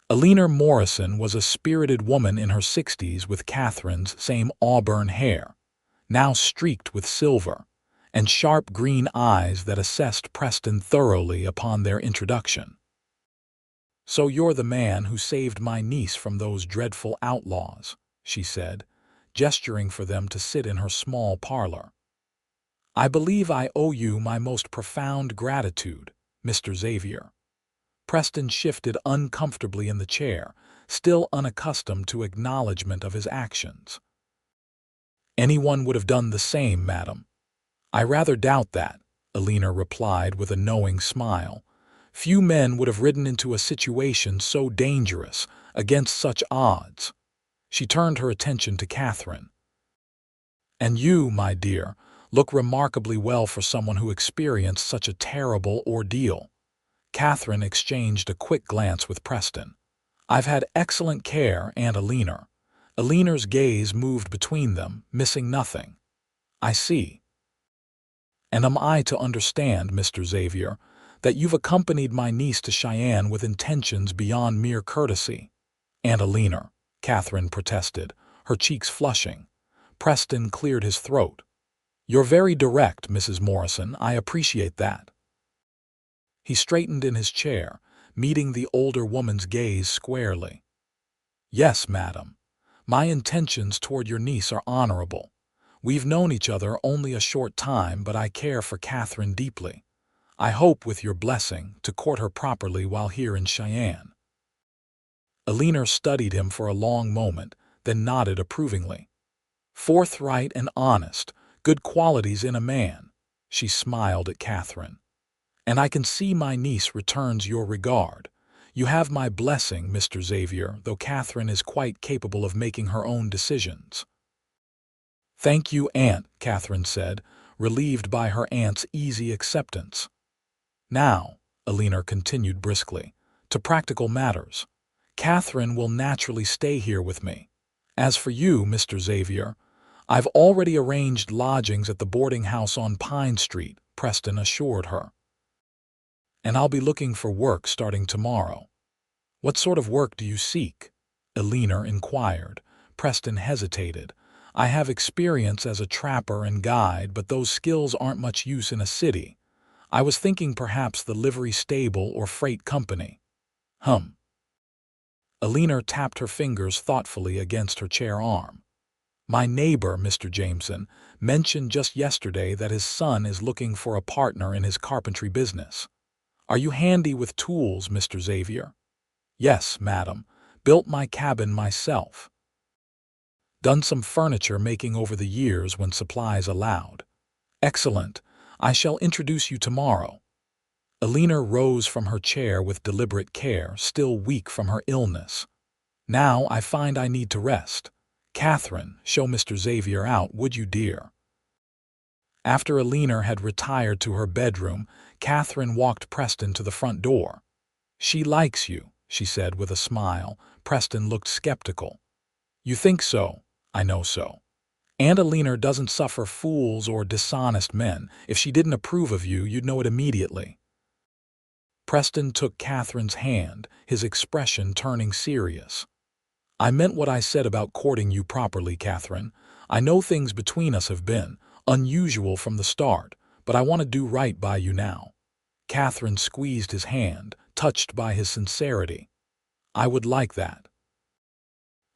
Speaker 1: Alina Morrison was a spirited woman in her 60s with Catherine's same auburn hair, now streaked with silver, and sharp green eyes that assessed Preston thoroughly upon their introduction. "So you're the man who saved my niece from those dreadful outlaws," she said, gesturing for them to sit in her small parlor. "I believe I owe you my most profound gratitude, Mr. Xavier." Preston shifted uncomfortably in the chair, still unaccustomed to acknowledgement of his actions. "Anyone would have done the same, madam." "I rather doubt that," Alina replied with a knowing smile. "Few men would have ridden into a situation so dangerous, against such odds." She turned her attention to Catherine. "And you, my dear, look remarkably well for someone who experienced such a terrible ordeal." Catherine exchanged a quick glance with Preston. "I've had excellent care, Aunt Alina." Alina's gaze moved between them, missing nothing. "I see. And am I to understand, Mr. Xavier, that you've accompanied my niece to Cheyenne with intentions beyond mere courtesy?" "Aunt Alina," Catherine protested, her cheeks flushing. Preston cleared his throat. "You're very direct, Mrs. Morrison. I appreciate that." He straightened in his chair, meeting the older woman's gaze squarely. "Yes, madam. My intentions toward your niece are honorable. We've known each other only a short time, but I care for Catherine deeply. I hope, with your blessing, to court her properly while here in Cheyenne." Alina studied him for a long moment, then nodded approvingly. "Forthright and honest, good qualities in a man," she smiled at Catherine. "And I can see my niece returns your regard. You have my blessing, Mr. Xavier, though Catherine is quite capable of making her own decisions." "Thank you, Aunt," Catherine said, relieved by her aunt's easy acceptance. "Now," Alina continued briskly, "to practical matters. Catherine will naturally stay here with me. As for you, Mr. Xavier, I've already arranged lodgings at the boarding house on Pine Street," Preston assured her. "And I'll be looking for work starting tomorrow." "What sort of work do you seek?" Alina inquired. Preston hesitated. "I have experience as a trapper and guide, but those skills aren't much use in a city. I was thinking perhaps the livery stable or freight company." Alina tapped her fingers thoughtfully against her chair arm. "My neighbor, Mr. Jameson, mentioned just yesterday that his son is looking for a partner in his carpentry business. Are you handy with tools, Mr. Xavier?" "Yes, madam. Built my cabin myself. Done some furniture making over the years when supplies allowed." "Excellent. I shall introduce you tomorrow." Alina rose from her chair with deliberate care, still weak from her illness. "Now I find I need to rest. Catherine, show Mr. Xavier out, would you, dear?" After Alina had retired to her bedroom, Catherine walked Preston to the front door. "She likes you," she said with a smile. Preston looked skeptical. "You think so? I know so. Aunt Alina doesn't suffer fools or dishonest men. If she didn't approve of you, you'd know it immediately." Preston took Catherine's hand, his expression turning serious. "I meant what I said about courting you properly, Catherine. I know things between us have been unusual from the start, but I want to do right by you now." Catherine squeezed his hand, touched by his sincerity. "I would like that.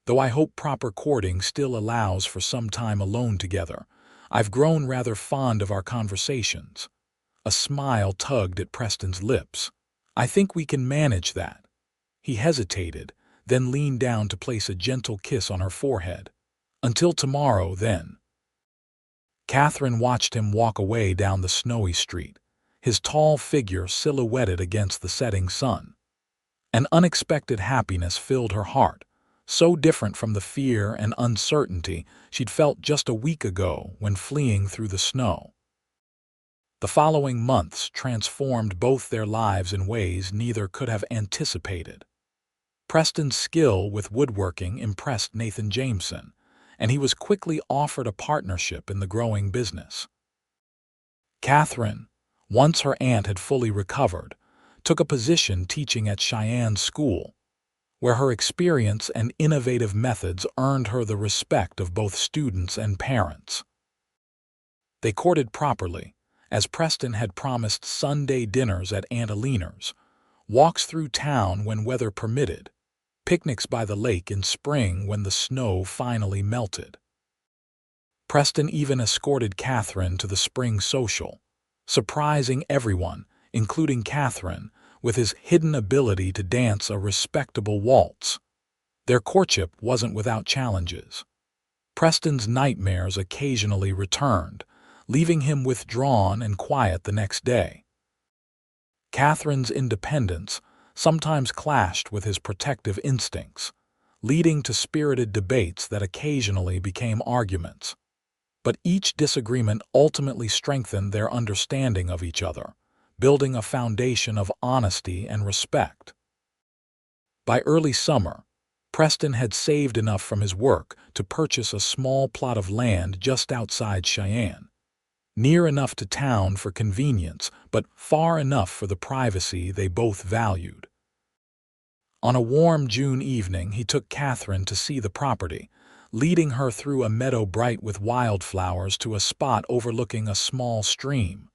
Speaker 1: Though I hope proper courting still allows for some time alone together. I've grown rather fond of our conversations." A smile tugged at Preston's lips. "I think we can manage that." He hesitated, then leaned down to place a gentle kiss on her forehead. "Until tomorrow, then." Catherine watched him walk away down the snowy street, his tall figure silhouetted against the setting sun. An unexpected happiness filled her heart, so different from the fear and uncertainty she'd felt just a week ago when fleeing through the snow. The following months transformed both their lives in ways neither could have anticipated. Preston's skill with woodworking impressed Nathan Jameson, and he was quickly offered a partnership in the growing business. Catherine, once her aunt had fully recovered, took a position teaching at Cheyenne's school, where her experience and innovative methods earned her the respect of both students and parents. They courted properly, as Preston had promised Sunday dinners at Aunt Alina's, walks through town when weather permitted, picnics by the lake in spring when the snow finally melted. Preston even escorted Catherine to the spring social, surprising everyone, including Catherine, with his hidden ability to dance a respectable waltz. Their courtship wasn't without challenges. Preston's nightmares occasionally returned, leaving him withdrawn and quiet the next day. Catherine's independence sometimes clashed with his protective instincts, leading to spirited debates that occasionally became arguments. But each disagreement ultimately strengthened their understanding of each other, building a foundation of honesty and respect. By early summer, Preston had saved enough from his work to purchase a small plot of land just outside Cheyenne, near enough to town for convenience, but far enough for the privacy they both valued. On a warm June evening, he took Catherine to see the property, leading her through a meadow bright with wildflowers to a spot overlooking a small stream.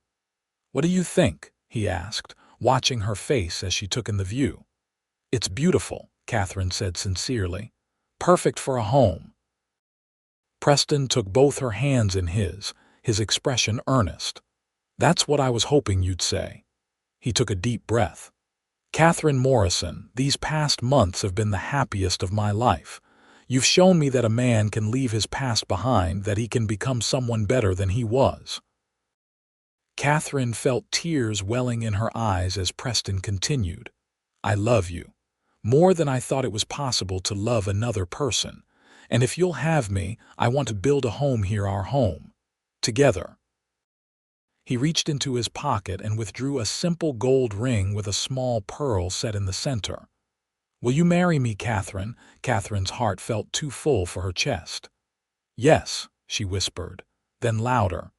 Speaker 1: "What do you think?" he asked, watching her face as she took in the view. "It's beautiful," Catherine said sincerely. "Perfect for a home." Preston took both her hands in his expression earnest. "That's what I was hoping you'd say." He took a deep breath. "Catherine Morrison, these past months have been the happiest of my life. You've shown me that a man can leave his past behind, that he can become someone better than he was." Catherine felt tears welling in her eyes as Preston continued. "I love you, more than I thought it was possible to love another person. And if you'll have me, I want to build a home here, our home. Together." He reached into his pocket and withdrew a simple gold ring with a small pearl set in the center. "Will you marry me, Catherine?" Catherine's heart felt too full for her chest. "Yes," she whispered, then louder.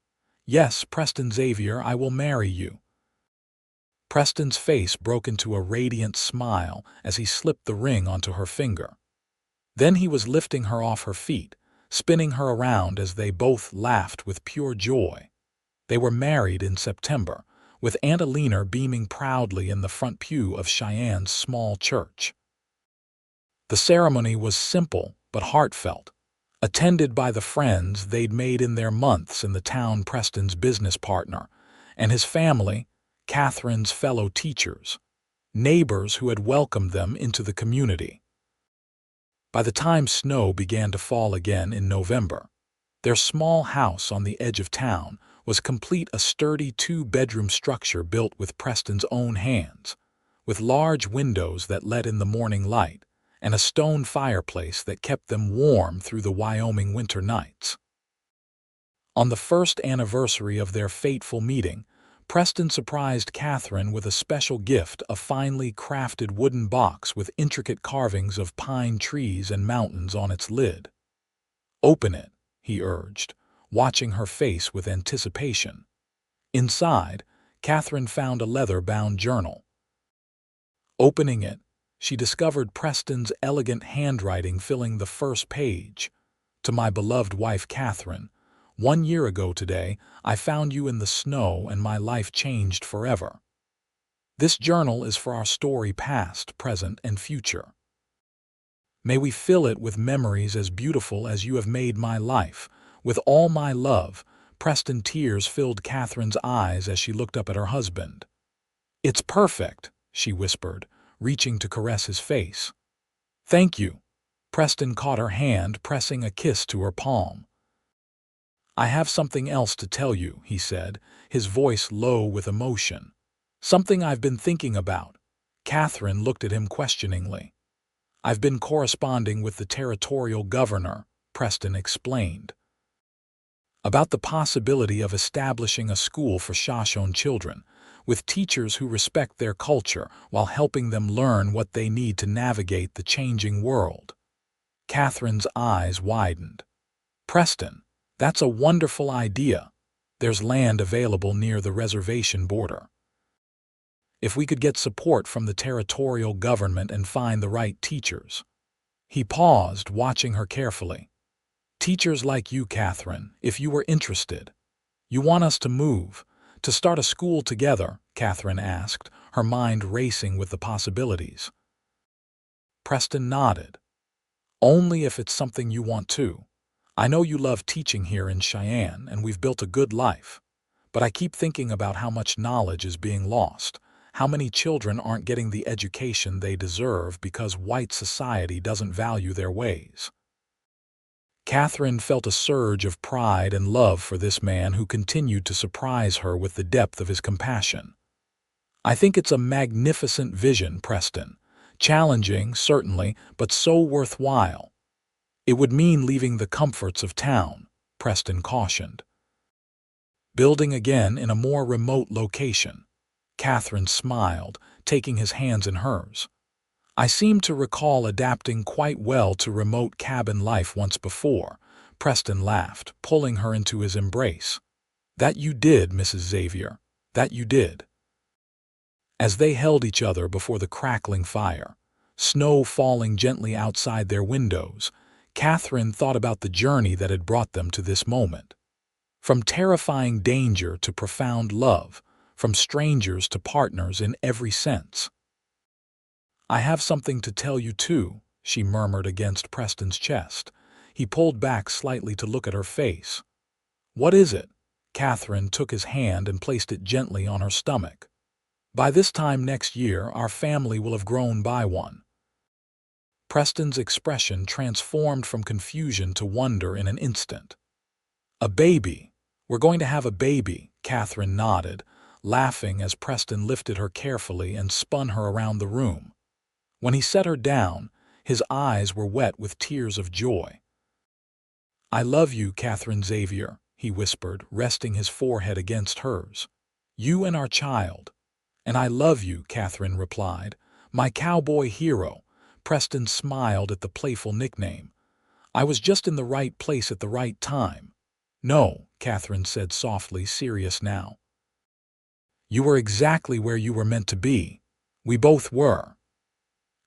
Speaker 1: "Yes, Preston Xavier, I will marry you." Preston's face broke into a radiant smile as he slipped the ring onto her finger. Then he was lifting her off her feet, spinning her around as they both laughed with pure joy. They were married in September, with Aunt Alina beaming proudly in the front pew of Cheyenne's small church. The ceremony was simple but heartfelt, attended by the friends they'd made in their months in the town, Preston's business partner, and his family, Catherine's fellow teachers, neighbors who had welcomed them into the community. By the time snow began to fall again in November, their small house on the edge of town was complete, a sturdy two-bedroom structure built with Preston's own hands, with large windows that let in the morning light, and a stone fireplace that kept them warm through the Wyoming winter nights. On the first anniversary of their fateful meeting, Preston surprised Catherine with a special gift, a finely crafted wooden box with intricate carvings of pine trees and mountains on its lid. "Open it," he urged, watching her face with anticipation. Inside, Catherine found a leather-bound journal. Opening it, she discovered Preston's elegant handwriting filling the first page. "To my beloved wife Catherine, 1 year ago today, I found you in the snow and my life changed forever. This journal is for our story, past, present, and future. May we fill it with memories as beautiful as you have made my life. With all my love." Preston. Tears filled Catherine's eyes as she looked up at her husband. "It's perfect," she whispered, reaching to caress his face. "Thank you." Preston caught her hand, pressing a kiss to her palm. "I have something else to tell you," he said, his voice low with emotion. "Something I've been thinking about." Catherine looked at him questioningly. "I've been corresponding with the territorial governor," Preston explained, "about the possibility of establishing a school for Shoshone children, with teachers who respect their culture while helping them learn what they need to navigate the changing world." Catherine's eyes widened. "Preston, that's a wonderful idea. There's land available near the reservation border. If we could get support from the territorial government and find the right teachers." He paused, watching her carefully. "Teachers like you, Catherine, if you were interested." "You want us to move, to start a school together?" Catherine asked, her mind racing with the possibilities. Preston nodded. "Only if it's something you want to. I know you love teaching here in Cheyenne, and we've built a good life. But I keep thinking about how much knowledge is being lost, how many children aren't getting the education they deserve because white society doesn't value their ways." Catherine felt a surge of pride and love for this man who continued to surprise her with the depth of his compassion. "I think it's a magnificent vision, Preston. Challenging, certainly, but so worthwhile." "It would mean leaving the comforts of town," Preston cautioned. "Building again in a more remote location." Catherine smiled, taking his hands in hers. "I seem to recall adapting quite well to remote cabin life once before." Preston laughed, pulling her into his embrace. "That you did, Mrs. Xavier, that you did." As they held each other before the crackling fire, snow falling gently outside their windows, Catherine thought about the journey that had brought them to this moment. From terrifying danger to profound love, from strangers to partners in every sense. "I have something to tell you too," she murmured against Preston's chest, He pulled back slightly to look at her face. "What is it?" Catherine took his hand and placed it gently on her stomach. "By this time next year, our family will have grown by one." Preston's expression transformed from confusion to wonder in an instant. "A baby. We're going to have a baby," Catherine nodded, laughing as Preston lifted her carefully and spun her around the room. When he set her down, his eyes were wet with tears of joy. "I love you, Catherine Xavier," he whispered, resting his forehead against hers. "You and our child." "And I love you," Catherine replied. "My cowboy hero." Preston smiled at the playful nickname. "I was just in the right place at the right time." "No," Catherine said softly, serious now. "You were exactly where you were meant to be. We both were."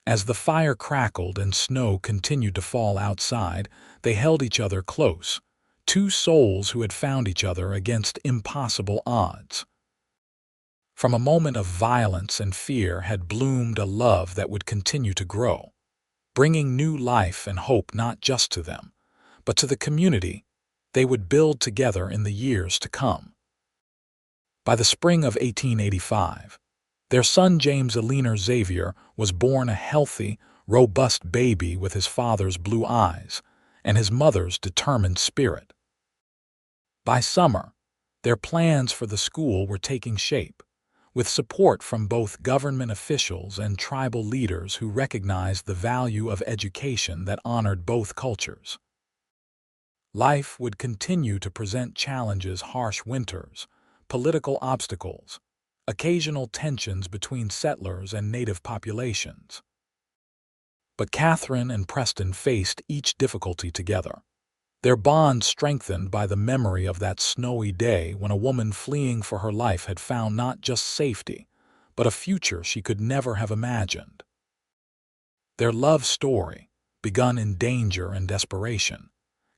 Speaker 1: As the fire crackled and snow continued to fall outside, they held each other close, two souls who had found each other against impossible odds. From a moment of violence and fear had bloomed a love that would continue to grow, bringing new life and hope not just to them, but to the community they would build together in the years to come. By the spring of 1885, their son James Xavier was born, a healthy, robust baby with his father's blue eyes and his mother's determined spirit. By summer, their plans for the school were taking shape, with support from both government officials and tribal leaders who recognized the value of education that honored both cultures. Life would continue to present challenges: harsh winters, political obstacles, occasional tensions between settlers and native populations. But Catherine and Preston faced each difficulty together, their bond strengthened by the memory of that snowy day when a woman fleeing for her life had found not just safety, but a future she could never have imagined. Their love story, begun in danger and desperation,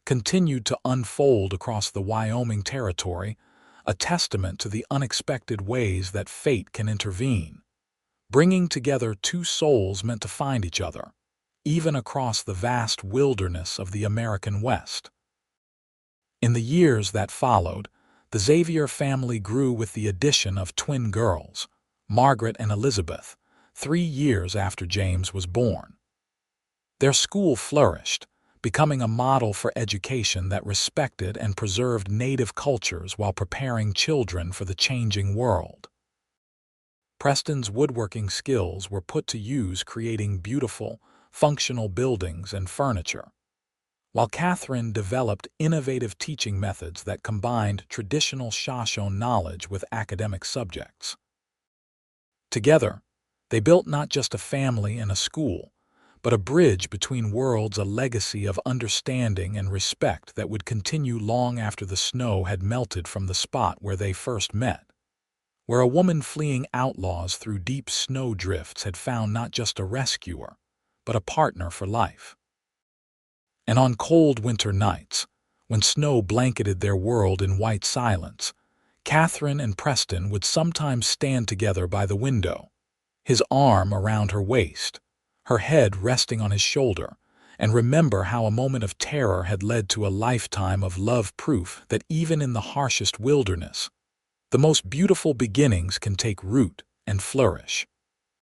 Speaker 1: continued to unfold across the Wyoming territory, a testament to the unexpected ways that fate can intervene, bringing together two souls meant to find each other, even across the vast wilderness of the American West. In the years that followed, the Xavier family grew with the addition of twin girls, Margaret and Elizabeth, 3 years after James was born. Their school flourished, becoming a model for education that respected and preserved native cultures while preparing children for the changing world. Preston's woodworking skills were put to use creating beautiful, functional buildings and furniture, while Catherine developed innovative teaching methods that combined traditional Shoshone knowledge with academic subjects. Together, they built not just a family and a school, but a bridge between worlds, a legacy of understanding and respect that would continue long after the snow had melted from the spot where they first met, where a woman fleeing outlaws through deep snow drifts had found not just a rescuer, but a partner for life. And on cold winter nights, when snow blanketed their world in white silence, Catherine and Preston would sometimes stand together by the window, his arm around her waist, her head resting on his shoulder, and remember how a moment of terror had led to a lifetime of love, proof that even in the harshest wilderness, the most beautiful beginnings can take root and flourish.